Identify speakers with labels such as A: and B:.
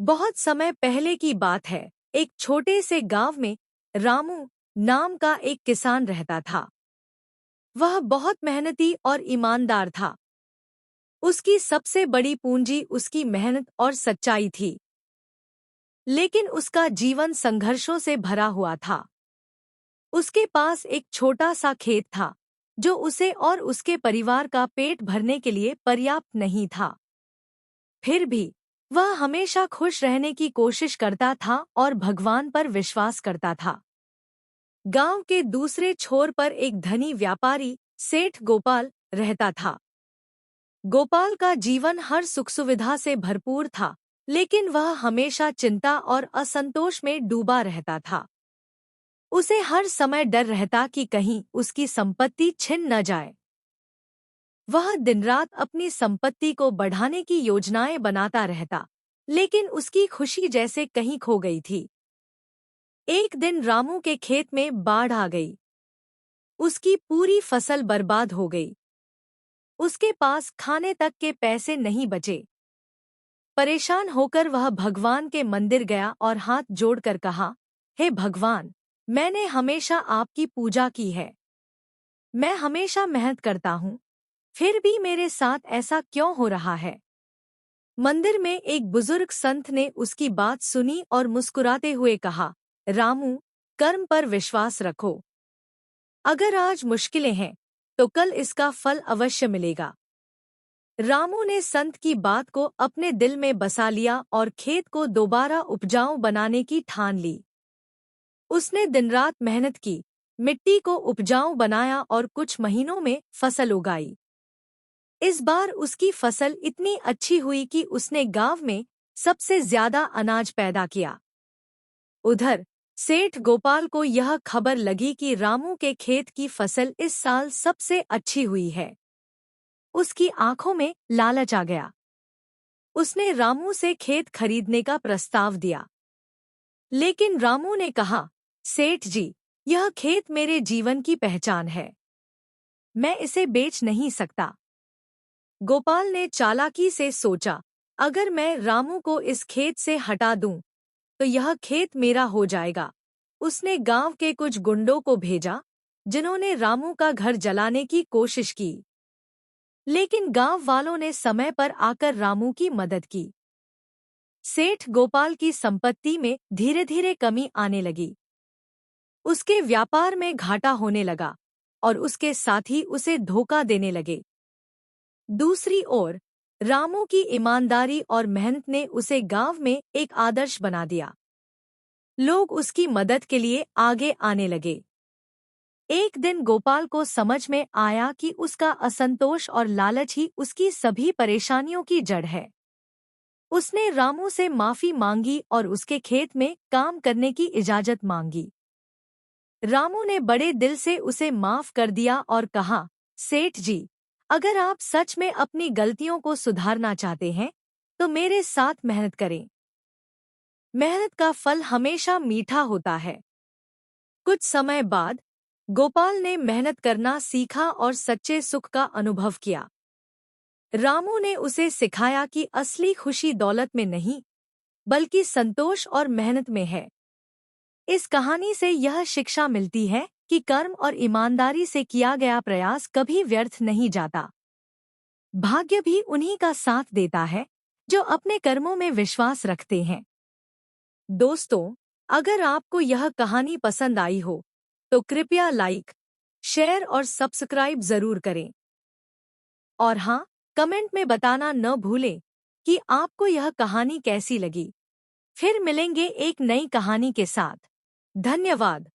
A: बहुत समय पहले की बात है। एक छोटे से गांव में रामू नाम का एक किसान रहता था। वह बहुत मेहनती और ईमानदार था। उसकी सबसे बड़ी पूंजी उसकी मेहनत और सच्चाई थी। लेकिन उसका जीवन संघर्षों से भरा हुआ था। उसके पास एक छोटा सा खेत था, जो उसे और उसके परिवार का पेट भरने के लिए पर्याप्त नहीं था। फिर भी वह हमेशा खुश रहने की कोशिश करता था और भगवान पर विश्वास करता था। गांव के दूसरे छोर पर एक धनी व्यापारी सेठ गोपाल रहता था। गोपाल का जीवन हर सुख सुविधा से भरपूर था, लेकिन वह हमेशा चिंता और असंतोष में डूबा रहता था। उसे हर समय डर रहता कि कहीं उसकी संपत्ति छिन न जाए। वह दिन-रात अपनी संपत्ति को बढ़ाने की योजनाएं बनाता रहता, लेकिन उसकी खुशी जैसे कहीं खो गई थी। एक दिन रामू के खेत में बाढ़ आ गई। उसकी पूरी फसल बर्बाद हो गई। उसके पास खाने तक के पैसे नहीं बचे। परेशान होकर वह भगवान के मंदिर गया और हाथ जोड़कर कहा, हे भगवान, मैंने हमेशा आपकी पूजा की है। मैं हमेशा मेहनत करता हूँ, फिर भी मेरे साथ ऐसा क्यों हो रहा है? मंदिर में एक बुजुर्ग संत ने उसकी बात सुनी और मुस्कुराते हुए कहा, रामू, कर्म पर विश्वास रखो। अगर आज मुश्किलें हैं, तो कल इसका फल अवश्य मिलेगा। रामू ने संत की बात को अपने दिल में बसा लिया और खेत को दोबारा उपजाऊ बनाने की ठान ली। उसने दिन-रात मेहनत की, मिट्टी को उपजाऊ बनाया और कुछ महीनों में फसल उगाई। इस बार उसकी फसल इतनी अच्छी हुई कि उसने गांव में सबसे ज्यादा अनाज पैदा किया। उधर सेठ गोपाल को यह खबर लगी कि रामू के खेत की फसल इस साल सबसे अच्छी हुई है। उसकी आंखों में लालच आ गया। उसने रामू से खेत खरीदने का प्रस्ताव दिया। लेकिन रामू ने कहा, सेठ जी, यह खेत मेरे जीवन की पहचान है। मैं इसे बेच नहीं सकता। गोपाल ने चालाकी से सोचा, अगर मैं रामू को इस खेत से हटा दूं, तो यह खेत मेरा हो जाएगा। उसने गांव के कुछ गुंडों को भेजा, जिन्होंने रामू का घर जलाने की कोशिश की। लेकिन गांव वालों ने समय पर आकर रामू की मदद की। सेठ गोपाल की संपत्ति में धीरे-धीरे कमी आने लगी। उसके व्यापार में घाटा होने लगा और उसके साथी उसे धोखा देने लगे। दूसरी ओर रामू की ईमानदारी और मेहनत ने उसे गांव में एक आदर्श बना दिया। लोग उसकी मदद के लिए आगे आने लगे। एक दिन गोपाल को समझ में आया कि उसका असंतोष और लालच ही उसकी सभी परेशानियों की जड़ है। उसने रामू से माफी मांगी और उसके खेत में काम करने की इजाजत मांगी। रामू ने बड़े दिल से उसे माफ कर दिया और कहा, सेठ जी, अगर आप सच में अपनी गलतियों को सुधारना चाहते हैं, तो मेरे साथ मेहनत करें। मेहनत का फल हमेशा मीठा होता है। कुछ समय बाद गोपाल ने मेहनत करना सीखा और सच्चे सुख का अनुभव किया। रामू ने उसे सिखाया कि असली खुशी दौलत में नहीं, बल्कि संतोष और मेहनत में है। इस कहानी से यह शिक्षा मिलती है कि कर्म और ईमानदारी से किया गया प्रयास कभी व्यर्थ नहीं जाता। भाग्य भी उन्हीं का साथ देता है, जो अपने कर्मों में विश्वास रखते हैं। दोस्तों, अगर आपको यह कहानी पसंद आई हो, तो कृपया लाइक, शेयर और सब्सक्राइब जरूर करें। और हाँ, कमेंट में बताना न भूलें कि आपको यह कहानी कैसी लगी। फिर मिलेंगे एक नई कहानी के साथ। धन्यवाद।